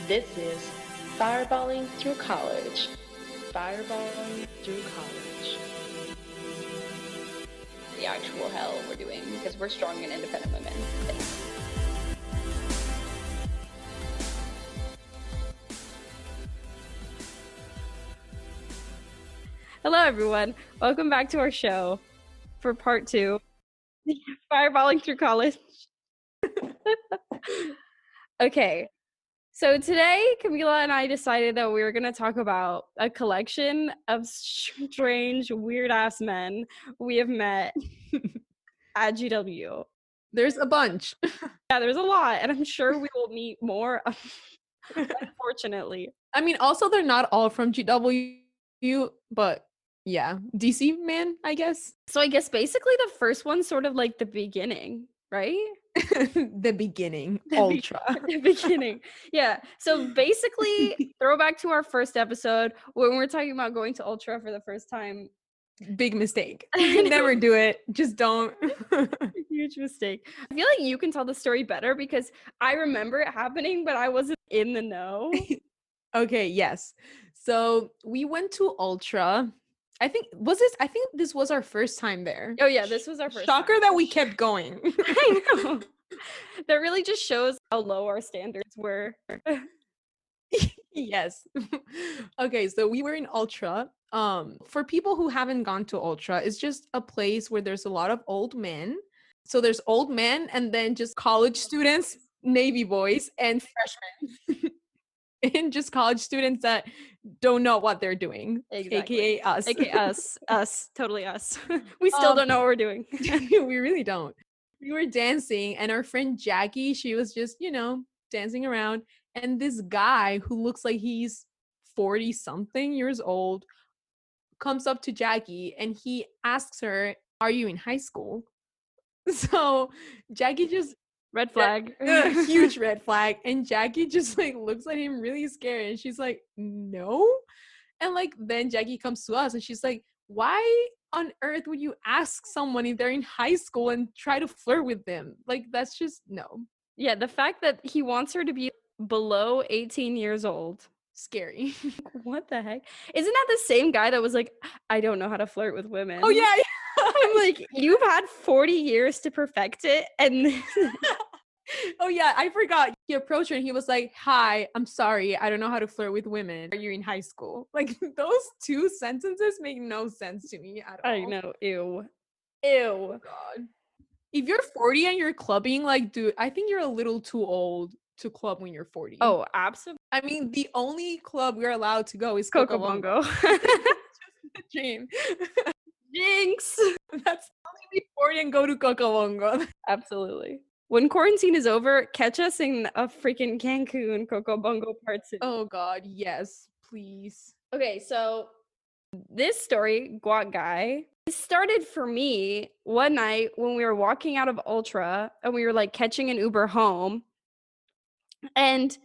This is Fireballing Through College. Fireballing Through College. The actual hell we're doing because we're strong and independent women. Thanks. Hello, everyone. Welcome back to our show for part 2, Fireballing Through College. Okay, so today, Camila and I decided that we were going to talk about a collection of strange, weird-ass men we have met at GW. There's a bunch. Yeah, there's a lot, and I'm sure we will meet more, unfortunately. I mean, also, they're not all from GW, but yeah, DC man, I guess. So I guess basically the first one's sort of like the beginning, right? The beginning, Ultra. The beginning. Yeah. So basically, throwback to our first episode when we were talking about going to Ultra for the first time. Big mistake. Never do it. Just don't. Huge mistake. I feel like you can tell the story better because I remember it happening, but I wasn't in the know. Okay, yes. So we went to Ultra. I think this was our first time there. Oh yeah, this was our first Shocker time. that we kept going. I know. That really just shows how low our standards were. Yes. Okay, so we were in Ultra. For people who haven't gone to Ultra, it's just a place where there's a lot of old men. So there's old men and then just college students, Navy boys, and freshmen. And just college students that don't know what they're doing. Exactly. AKA us. AKA us, totally us. We still don't know what we're doing. We really don't. We were dancing and our friend Jackie, she was just, dancing around. And this guy who looks like he's 40 something years old comes up to Jackie and he asks her, "Are you in high school?" So Jackie just Red flag. huge red flag. And Jackie just looks at him really scared. And she's like, "No." And then Jackie comes to us and she's like, "Why on earth would you ask someone if they're in high school and try to flirt with them? That's just no." Yeah, the fact that he wants her to be below 18 years old. Scary. What the heck? Isn't that the same guy that was like, "I don't know how to flirt with women"? Oh, yeah. I'm like, you've had 40 years to perfect it. And Oh, yeah, I forgot. He approached her and he was like, "Hi, I'm sorry. I don't know how to flirt with women. Are you in high school?" Those two sentences make no sense to me at all. I know. Ew. Oh, God. If you're 40 and you're clubbing, dude, I think you're a little too old to club when you're 40. Oh, absolutely. I mean, the only club we're allowed to go is Coco Bongo. Bongo. Just the dream. Jinx. That's only be 40 and go to Coco Bongo. Absolutely. When quarantine is over, catch us in a freaking Cancun Coco Bongo part 2. Oh, God, yes, please. Okay, so this story, Guac Guy, it started for me one night when we were walking out of Ultra and we were catching an Uber home. And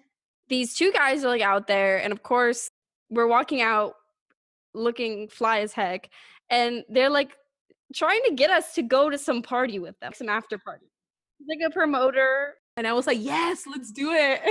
these two guys are out there. And of course, we're walking out looking fly as heck. And they're trying to get us to go to some party with them, some after party. He's a promoter. And I was like, yes, let's do it.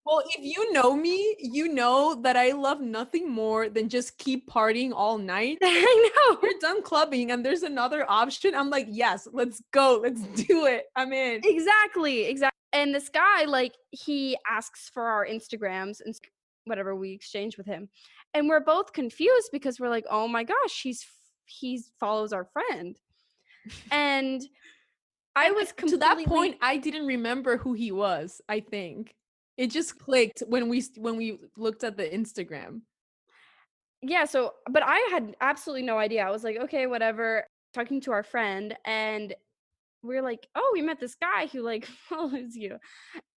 Well, if you know me, you know that I love nothing more than just keep partying all night. I know. We're done clubbing and there's another option. I'm like, yes, let's go. Let's do it. I'm in. Exactly. And this guy, he asks for our Instagrams and whatever we exchange with him. And we're both confused because we're like, oh my gosh, he follows our friend. And I was completely... To that point, I didn't remember who he was, I think. It just clicked when we looked at the Instagram. Yeah, but I had absolutely no idea. I was like, okay, whatever. Talking to our friend, and we're like, oh, we met this guy who follows you.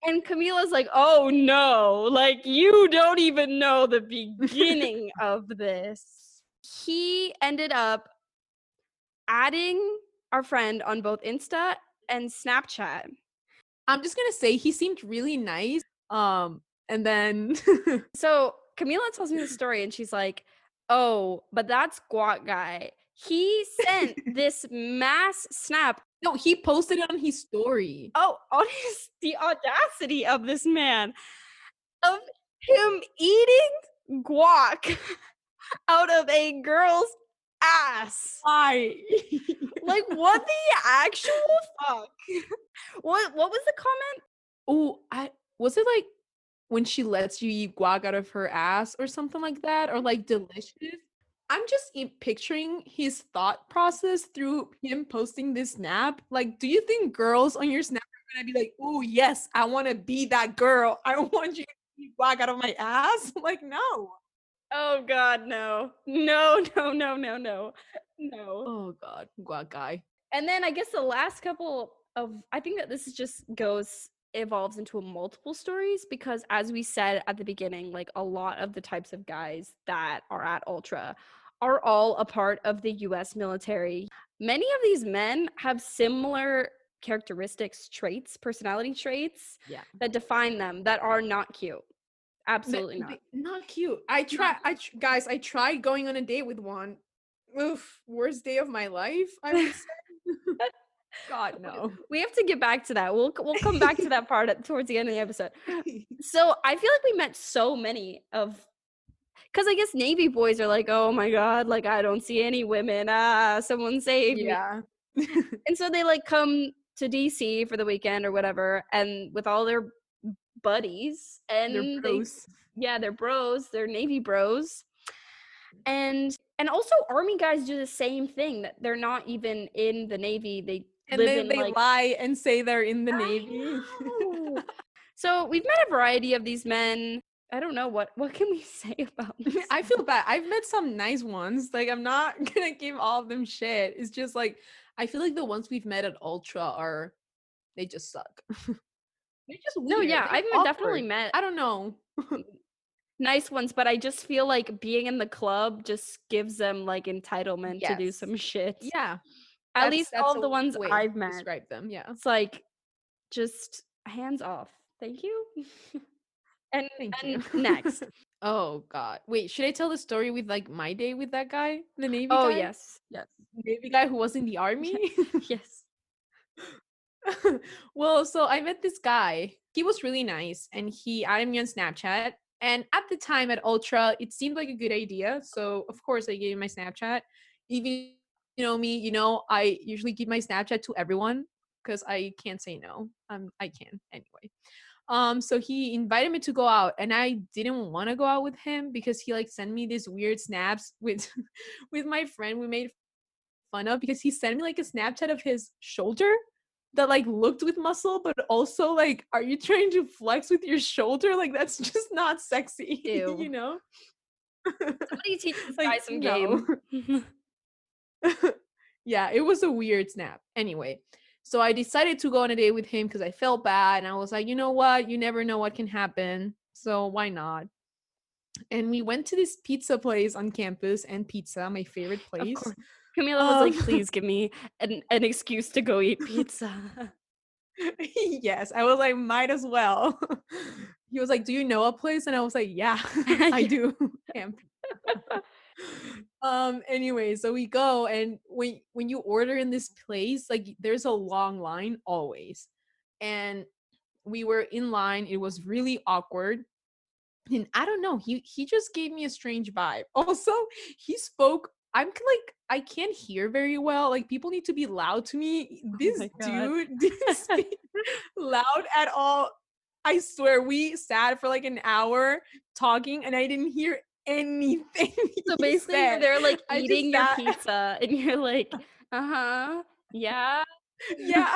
And Camila's like, oh no, you don't even know the beginning of this. He ended up adding our friend on both Insta and Snapchat. I'm just gonna say he seemed really nice. And then So Camila tells me the story and she's like, oh, but that's Guac Guy. He sent this mass snap. No, he posted it on his story. Oh, the audacity of this man. Of him eating guac out of a girl's ass. Why? Like, what the actual fuck? What was the comment? Oh, was it like when she lets you eat guac out of her ass or something like that, or like delicious? I'm just picturing his thought process through him posting this snap. Like, do you think girls on your snap are gonna be like, "Oh yes, I want to be that girl. I want you to eat guac out of my ass"? Like, no. Oh god, no. No. Oh God, guac guy. And then I guess the last couple of, I think that this is just evolves into a multiple stories, because as we said at the beginning, like a lot of the types of guys that are at Ultra are all a part of the US military. Many of these men have similar characteristics, traits, personality traits Yeah. that define them that are not cute. Absolutely not. Not cute. Guys, I tried going on a date with one. Oof, worst day of my life, I would say. God no. We have to get back to that. We'll come back to that part towards the end of the episode. So I feel like we met so many of, because I guess Navy boys are like, oh my god, like I don't see any women. Someone save me. Yeah. And so they like come to DC for the weekend or whatever, and with all their buddies, and They're bros. they're bros, they're Navy bros. And also army guys do the same thing, that they're not even in the Navy. They And live then in they like, lie and say they're in the I Navy. know. So we've met a variety of these men. I don't know what can we say about this. I feel bad. I've met some nice ones. Like, I'm not gonna give all of them shit. It's just like, I feel like the ones we've met at Ultra they just suck. They're just weird. No, yeah, They're I've definitely awkward. met I don't know. nice ones, but I just feel like being in the club just gives them like entitlement to do Yes. some shit. Yeah. At least all a of the ones way I've to met. describe them. Yeah. It's like just hands off. Thank you. and Thank and you. next. Oh God. Wait, should I tell the story with like my day with that guy? The Navy Oh guy? yes. Navy guy who was in the army? Yes. Well, so I met this guy. He was really nice and he added me on Snapchat. And at the time at Ultra, it seemed like a good idea. So of course I gave him my Snapchat. Even you know me, I usually give my Snapchat to everyone because I can't say no. I can anyway. So he invited me to go out and I didn't want to go out with him because he like sent me these weird snaps with with my friend we made fun of, because he sent me like a Snapchat of his shoulder that like looked with muscle, but also like, are you trying to flex with your shoulder? Like, that's just not sexy. Ew. Somebody teach this guy Like, some no. game. Yeah, it was a weird snap. Anyway, so I decided to go on a date with him because I felt bad and I was like, you know what? You never know what can happen. So why not? And we went to this pizza place on campus, and pizza, my favorite Of place. course. Camila was like, Um, please give me an excuse to go eat pizza. Yes, I was like, might as well. He was like, do you know a place? And I was like, yeah, I Yeah. do. Camp. Anyway, so we go, and when you order in this place, like there's a long line always. And we were in line, it was really awkward. And I don't know, he just gave me a strange vibe. Also, he spoke, like, I can't hear very well. Like, people need to be loud to me. This my God. dude didn't speak loud at all. I swear, we sat for like an hour talking and I didn't hear anything. So he basically you're said. there like I just eating your sat- pizza and you're like, uh-huh, yeah. Yeah.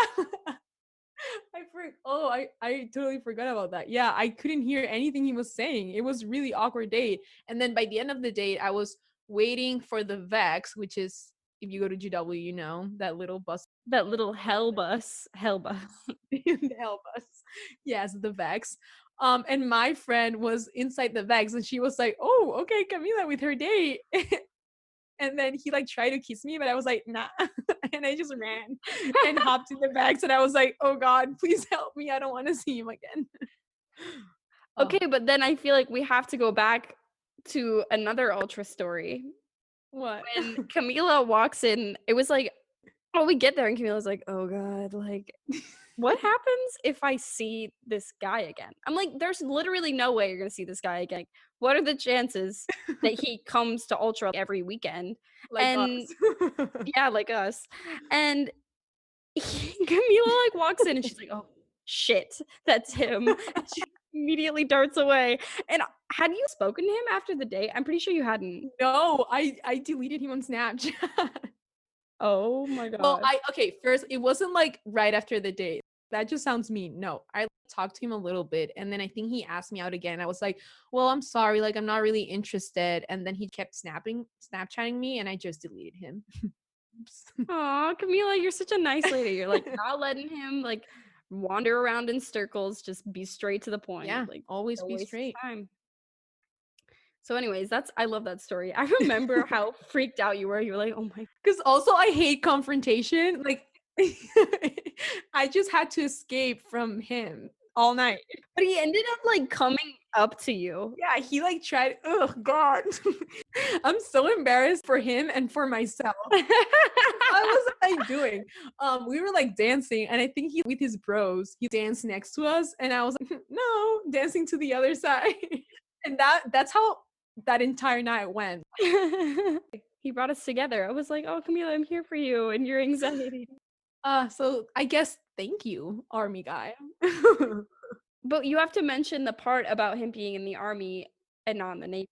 I totally forgot about that. Yeah, I couldn't hear anything he was saying. It was really awkward date. And then by the end of the date, I was waiting for the Vex, which is, if you go to GW, you know, that little bus. That little hell bus. The hell bus. Yes, the Vex. And my friend was inside the Vex and she was like, oh, okay, Camila with her date. And then he like tried to kiss me, but I was like, nah. And I just ran and hopped in the bags. And I was like, oh God, please help me. I don't want to see him again. Okay, but then I feel like we have to go back to another Ultra story. What? When Camila walks in, it was like, oh, we get there and Camila's like, oh God, like what happens if I see this guy again? I'm like, there's literally no way you're gonna see this guy again. Like, what are the chances that he comes to Ultra every weekend? Like And us. yeah, like us. And Camila like walks in and she's like, oh shit, that's him. And she immediately darts away. And had you spoken to him after the date? I'm pretty sure you hadn't. No, I deleted him on Snapchat. Oh my Well, god. first, it wasn't like right after the date. That just sounds mean. No, I talked to him a little bit, and then I think he asked me out again. I was like, "Well, I'm sorry, like I'm not really interested." And then he kept Snapchatting me, and I just deleted him. Oops. Aw, Camila, you're such a nice lady. You're like not letting him like wander around in circles, just be straight to the point. Yeah, Like always don't be waste his straight. time. So, anyways, I love that story. I remember how freaked out you were. You were like, oh my. Because also I hate confrontation. Like I just had to escape from him all night. But he ended up like coming up to you. Yeah, he like tried. Oh God, I'm so embarrassed for him and for myself. What was I doing? We were like dancing, and I think he with his bros, he danced next to us, and I was like, no, dancing to the other side. And that's how that entire night went. He brought us together. I was like, oh, Camila, I'm here for you and your anxiety. So I guess thank you, army guy. But you have to mention the part about him being in the army and not in the Navy.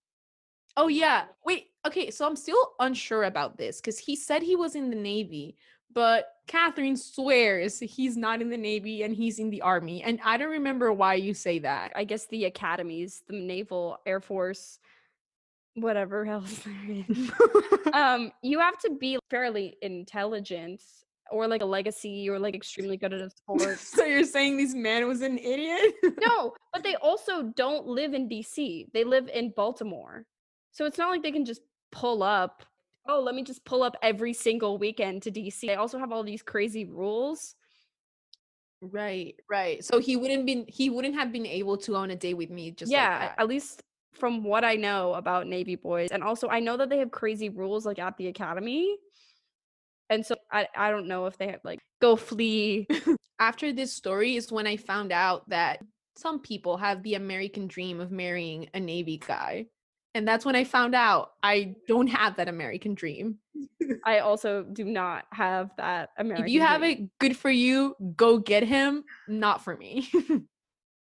Oh yeah. Wait, okay, so I'm still unsure about this because he said he was in the Navy, but Katherine swears he's not in the Navy and he's in the Army. And I don't remember why you say that. I guess the academies, the Naval, Air Force, whatever else there is. You have to be fairly intelligent or like a legacy or like extremely good at a sport. So you're saying this man was an idiot? No, but they also don't live in DC. They live in Baltimore. So it's not like they can just pull up, oh, let me just pull up every single weekend to DC. They also have all these crazy rules. Right, right. So he wouldn't have been able to go on a date with me just like Yeah, that. at least from what I know about Navy boys. And also I know that they have crazy rules like at the academy. And so I don't know if they have like go flee. After this story is when I found out that some people have the American dream of marrying a Navy guy. And that's when I found out I don't have that American dream. I also do not have that American If you have dream. it, good for you. Go get him. Not for me.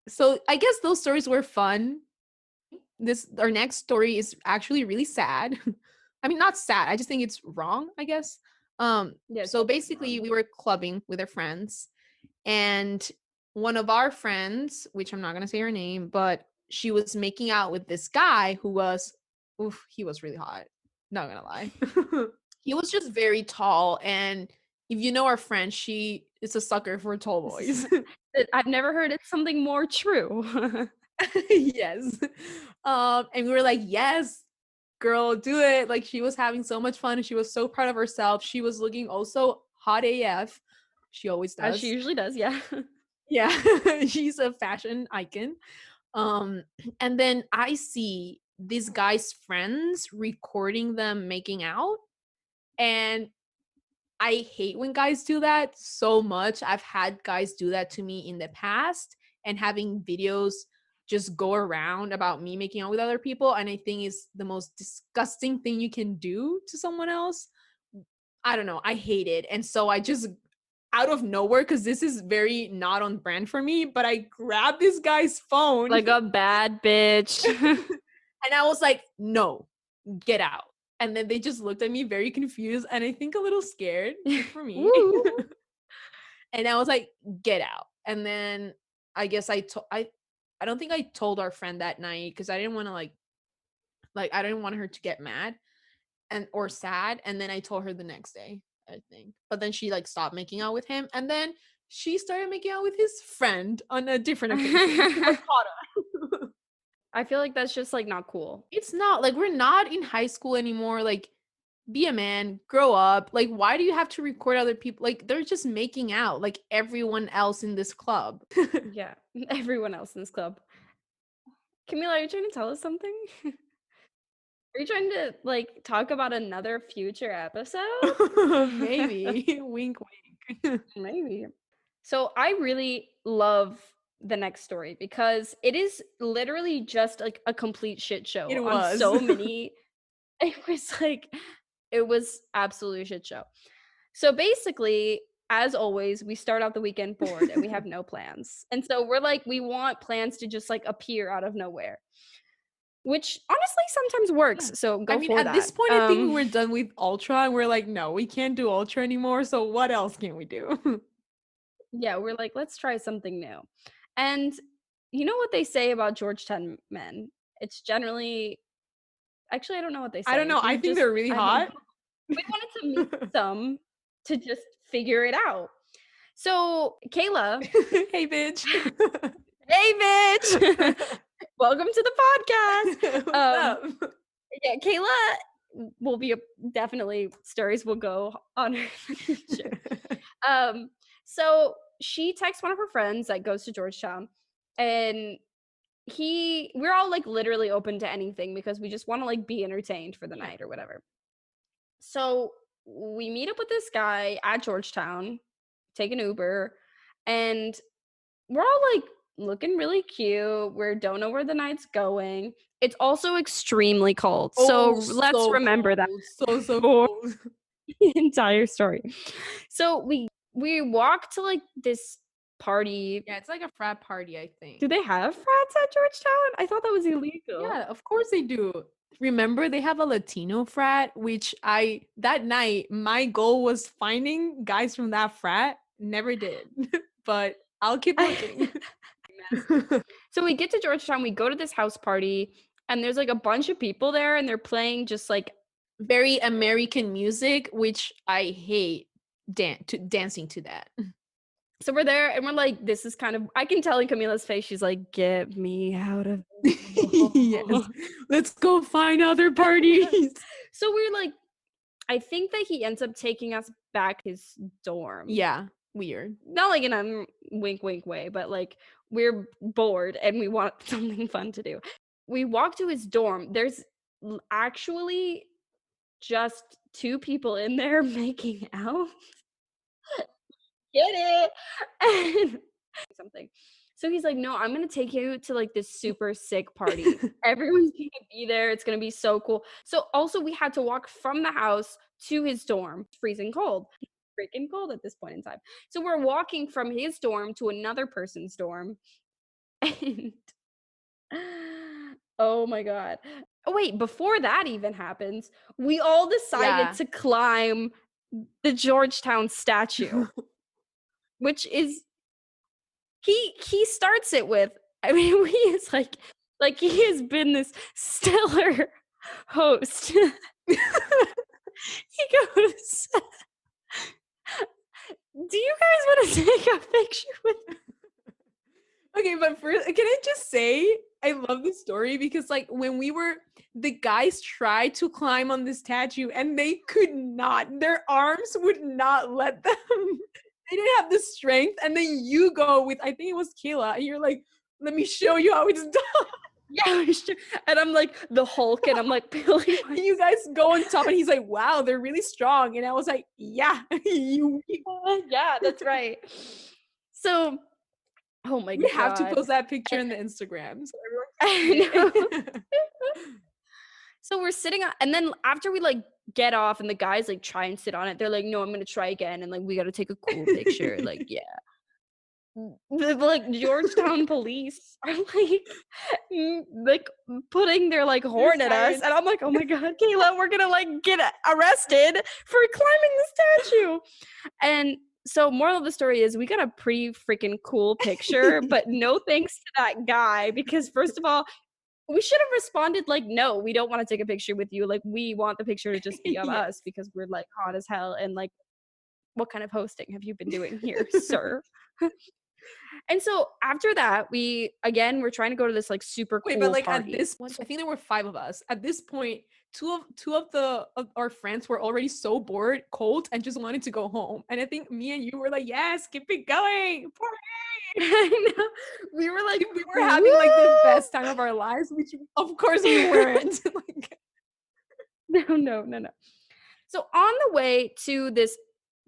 So I guess those stories were fun. Our next story is actually really sad. I mean, not sad. I just think it's wrong, I guess. Yeah, So basically we were clubbing with our friends, and one of our friends, which I'm not gonna say her name, but she was making out with this guy who was, oof, he was really hot. Not gonna lie. He was just very tall, and if you know our friend, she is a sucker for tall boys. I've never heard it's something more true. Yes. And we were like, yes, girl, do it. Like she was having so much fun and she was so proud of herself. She was looking also hot AF. She always does. As she usually does, yeah. Yeah. She's a fashion icon. And then I see this guy's friends recording them making out, and I hate when guys do that so much. I've had guys do that to me in the past, and having videos just go around about me making out with other people, and I think is the most disgusting thing you can do to someone else. I don't know, I hate it. And so I just, out of nowhere, because this is very not on brand for me, but I grabbed this guy's phone Like a bad bitch. and I was like, no, get out. And then they just looked at me very confused and I think a little scared. Good for me. Woo. And I was like, get out. And then I guess I don't think I told our friend that night because I didn't want to like I didn't want her to get mad and or sad. And then I told her the next day, I think. But then she like stopped making out with him, and then she started making out with his friend on a different occasion. She was caught. I feel like that's just like not cool. It's not like we're not in high school anymore. Like, be a man, grow up. Like, why do you have to record other people? Like, they're just making out like everyone else in this club. Yeah, everyone else in this club. Camila, are you trying to tell us something? Are you trying to like talk about another future episode? Maybe. Wink, wink. Maybe. So I really love the next story because it is literally just like a complete shit show It on was. so many. It was absolutely a shit show. So basically, as always, we start out the weekend bored and we have no plans. And so we're like, we want plans to just like appear out of nowhere, which honestly sometimes works. Yeah. So go I mean, for at that. this point, I think we were done with Ultra, and we're like, no, we can't do Ultra anymore. So what else can we do? Yeah, we're like, let's try something new. And you know what they say about Georgetown men? It's generally, actually, I don't know what they say. I don't know. If I you think just, they're really I don't know. hot. We wanted to meet some to just figure it out. So Kayla, Hey, bitch. hey bitch, welcome to the podcast. What's up? Yeah, Kayla will be definitely stories will go on her in the future. So she texts one of her friends that goes to Georgetown, and we're all like literally open to anything because we just want to like be entertained for the Yeah. night or whatever. So we meet up with this guy at Georgetown, take an Uber, and we're all like looking really cute. We don't know where the night's going. It's also extremely cold. So let's remember that So for cold. the entire story. So we walk to like this party. Yeah, it's like a frat party, I think. Do they have frats at Georgetown? I thought that was illegal. Yeah, of course they do. Remember, they have a Latino frat, which that night, my goal was finding guys from that frat. Never did, but I'll keep looking. So we get to Georgetown, we go to this house party, and there's like a bunch of people there, and they're playing just like Very American music, which I hate dancing to that. so we're there and we're like, this is kind of, I can tell in Camila's face, she's like, get me out of Yes. Let's go find other parties. So we're like, I think that he ends up taking us back his dorm. Yeah, weird. Not like in a wink wink way, but like we're bored and we want something fun to do. We walk to his dorm. There's actually just two people in there making out. Get it? And something. So he's like, no, I'm gonna take you to like this super sick party. Everyone's gonna be there. It's gonna be so cool. So also we had to walk from the house to his dorm. Freezing cold. Freaking cold at this point in time. So we're walking from his dorm to another person's dorm. And oh my god. Oh wait, before that even happens, we all decided to climb the Georgetown statue. Which is he starts it with, I mean, he is like he has been this stellar host. He goes, do you guys want to take a picture with me? Okay, but first, can I just say I love this story because like when the guys tried to climb on the statue and they could not. Their arms would not let them. They didn't have the strength, and then you go with, I think it was Kayla, and you're like, let me show you how it's done. Yeah, and I'm like the Hulk, and I'm like pulling And you guys go on top, and he's like, wow, they're really strong. And I was like, yeah, yeah, that's right. So, oh my god. We have to post that picture in the Instagram. So I everyone know. can see it. So we're sitting on, and then after we like get off and the guys like try and sit on it, they're like, no, I'm gonna try again, and like we gotta take a cool picture. Like, yeah. The like Georgetown police are like putting their like horn at us, and I'm like, oh my god, Kayla, we're gonna like get arrested for climbing the statue. And so moral of the story is we got a pretty freaking cool picture, but no thanks to that guy, because first of all, we should have responded like, no, we don't want to take a picture with you. Like, we want the picture to just be of us because we're like hot as hell. And like, what kind of hosting have you been doing here, sir? And so after that, we're trying to go to this like super cool but like party. at this point, I think there were 5 of us. At this point, two of our friends were already so bored, cold, and just wanted to go home. And I think me and you were like, yes, keep it going. I know. We were like, we were having like the best time of our lives, which of course we weren't. Like, no. So on the way to this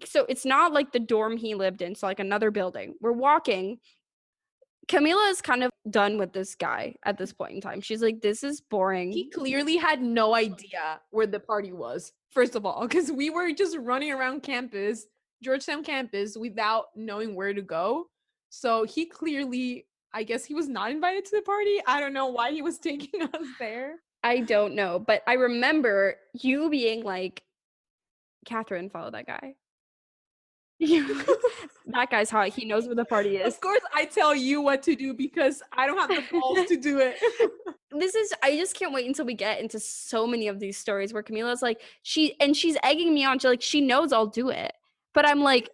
So it's not like the dorm he lived in, so like another building. We're walking. Camila is kind of done with this guy at this point in time. She's like, this is boring. He clearly had no idea where the party was, first of all, because we were just running around campus, Georgetown campus, without knowing where to go. So he clearly, I guess he was not invited to the party. I don't know why he was taking us there. I don't know, but I remember you being like, Katherine, follow that guy. That guy's hot. He knows where the party is. Of course, I tell you what to do because I don't have the balls to do it. I just can't wait until we get into so many of these stories where Camila's like, she's egging me on to like, she knows I'll do it. But I'm like,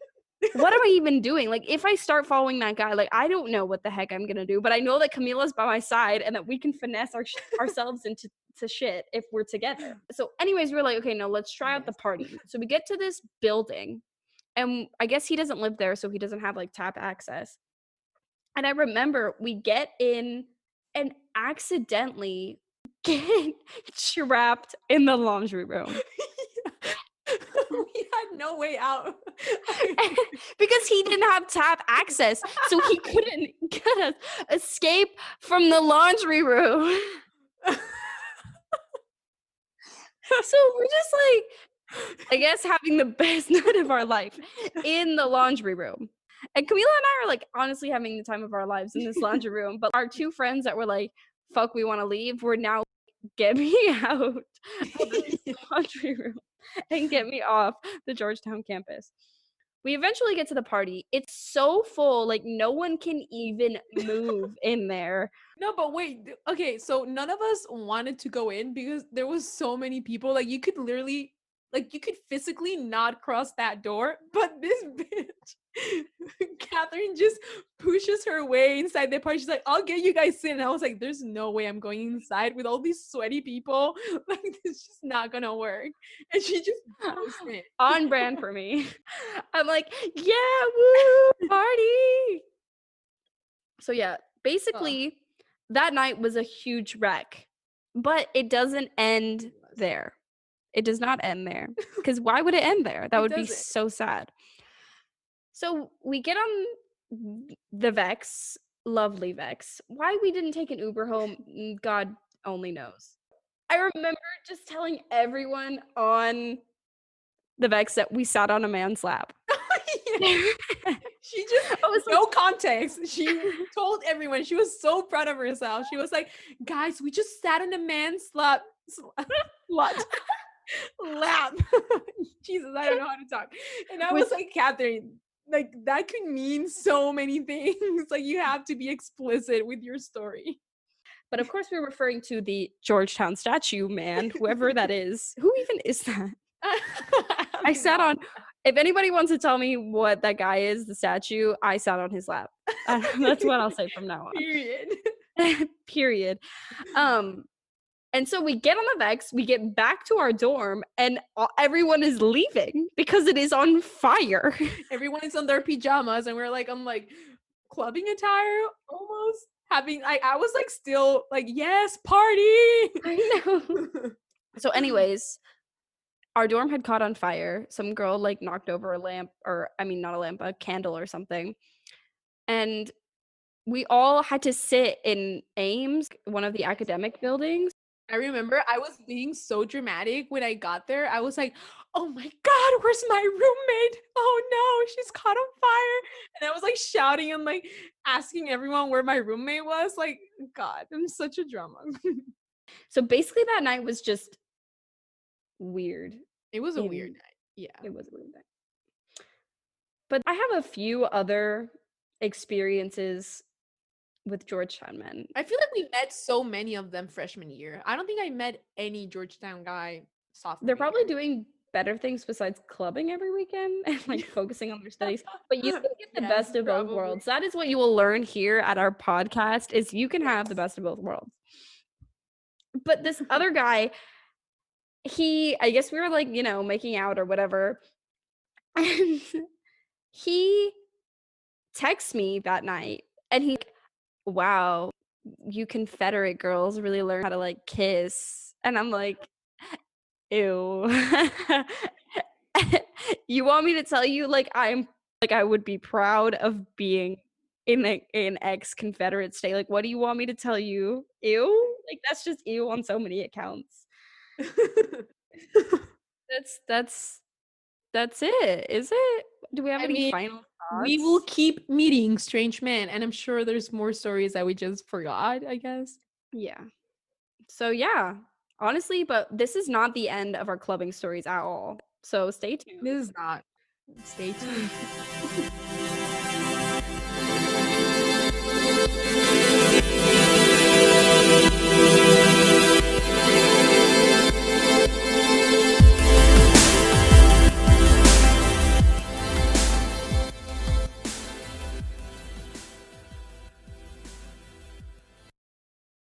what am I even doing? Like, if I start following that guy, like, I don't know what the heck I'm gonna do, but I know that Camila's by my side and that we can finesse ourselves into shit if we're together. So anyways, we're like, okay, no, let's try out the party. So we get to this building, and I guess he doesn't live there, so he doesn't have like tap access. And I remember we get in and accidentally get trapped in the laundry room. We had no way out. Because he didn't have tap access, so he couldn't get us escape from the laundry room. So we're just like, I guess, having the best night of our life in the laundry room. And Camila and I are like honestly having the time of our lives in this laundry room. But our two friends that were like, fuck, we want to leave, were now get me out of this laundry room and get me off the Georgetown campus. We eventually get to the party. It's so full, like no one can even move in there. No, but wait. Okay, so none of us wanted to go in because there was so many people. Like you could literally, like you could physically not cross that door. But this bitch, Katherine, just pushes her way inside the party. She's like, "I'll get you guys in." And I was like, "There's no way I'm going inside with all these sweaty people. Like this is just not gonna work." And she just goes in. On brand for me. I'm like, yeah, woo, party. So yeah, basically that night was a huge wreck, but it doesn't end there. It does not end there, because why would it end there? That would be so sad. So we get on the Vex, lovely Vex. Why we didn't take an Uber home, God only knows. I remember just telling everyone on the Vex that we sat on a man's lap. She just was no context. She told everyone. She was so proud of herself. She was like, "Guys, we just sat on a man's lap." Jesus, I don't know how to talk. And I was like, Katherine, like that could mean so many things. Like you have to be explicit with your story. But of course, we're referring to the Georgetown statue man, whoever that is. Who even is that? I sat on. If anybody wants to tell me what that guy is, the statue, I sat on his lap. That's what I'll say from now on. Period. Period. And so we get on the Vex, we get back to our dorm, and everyone is leaving because it is on fire. Everyone is on their pajamas, and we're like, I'm like, clubbing attire almost. Having, I was like, still like, yes, party. I know. So anyways, our dorm had caught on fire. Some girl like knocked over a lamp, or I mean, not a lamp, a candle or something. And we all had to sit in Ames, one of the academic buildings. I remember I was being so dramatic when I got there. I was like, oh my God, where's my roommate? Oh no, she's caught on fire. And I was like shouting and like asking everyone where my roommate was. Like, God, I'm such a drama. So basically that night was just weird. It was a weird night. Yeah. It was a weird night. But I have a few other experiences with Georgetown men. I feel like we met so many of them freshman year. I don't think I met any Georgetown guy sophomore They're probably year. doing better things besides clubbing every weekend and like focusing on their studies. But you can get the best of both worlds. That is what you will learn here at our podcast, is you can have the best of both worlds. But this other guy, I guess we were like, making out or whatever. And he texts me that night and he's like, wow, you Confederate girls really learn how to like kiss. And I'm like, ew. You want me to tell you like I would be proud of being in an ex-Confederate state. Like, what do you want me to tell you? Ew? Like that's just ew on so many accounts. That's it. Is it? Do we have I any mean, final we will thoughts? keep meeting strange men, and I'm sure there's more stories that we just forgot, I guess. Yeah. So yeah, honestly, but this is not the end of our clubbing stories at all. So stay tuned. This is not. Stay tuned.